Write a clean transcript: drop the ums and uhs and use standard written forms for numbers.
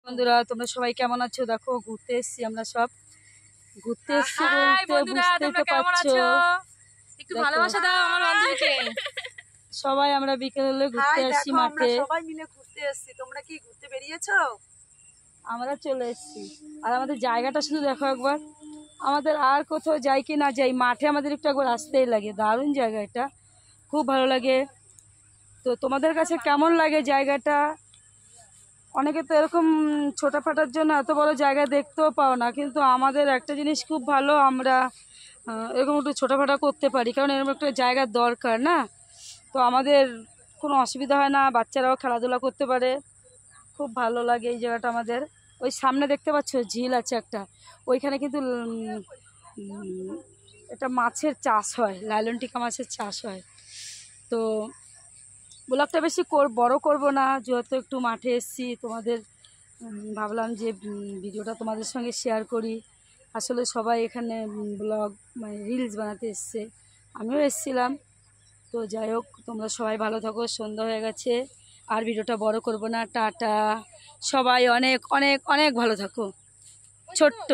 বন্ধুরা তোমরা সবাই কেমন আছো? দেখো ঘুরতে এসেছি, আমরা সব ঘুরতে এসেছি বলতে বুঝতেই তো পারছো। একটু ভালোবাসা দাও আমার বান্ধবীকে। সবাই আমরা বিকেল হলে ঘুরতে আসি মাঠে, সবাই মিলে ঘুরতে এসেছি। তোমরা কি ঘুরতে বেরিয়েছো? আমরা চলে এসেছি। আর আমাদের জায়গাটা শুধু দেখো একবার, আমাদের আর কোথাও যাই কি না যাই, মাঠে আমাদের একটু একবার আসতেই লাগে। দারুণ জায়গা, এটা খুব ভালো লাগে। তো তোমাদের কাছে কেমন লাগে জায়গাটা? অনেকে তো এরকম ছোটাফাটার জন্য এত বড় জায়গা দেখতেও পাও না, কিন্তু আমাদের একটা জিনিস খুব ভালো, আমরা এরকম একটু ছোটাফাটা করতে পারি, কারণ এরকম একটা জায়গার দরকার না। তো আমাদের কোনো অসুবিধা হয় না, বাচ্চারাও খেলাধুলা করতে পারে, খুব ভালো লাগে এই জায়গাটা আমাদের। ওই সামনে দেখতে পাচ্ছ ঝিল আছে একটা, ওইখানে কিন্তু এটা মাছের চাষ হয়, লাইলন টিকা মাছের চাষ হয়। তো ব্লগটা বেশি বড় করব না, যেহেতু একটু মাঠে এসেছি তোমাদের, ভাবলাম যে ভিডিওটা তোমাদের সঙ্গে শেয়ার করি। আসলে সবাই এখানে ব্লগ মানে রিলস বানাতে এসছে, আমিও এসেছিলাম। তো যাই হোক, তোমরা সবাই ভালো থাকো, সন্ধ্যা হয়ে গেছে, আর ভিডিওটা বড় করব না। টাটা, সবাই অনেক অনেক অনেক ভালো থাকো। ছোট্ট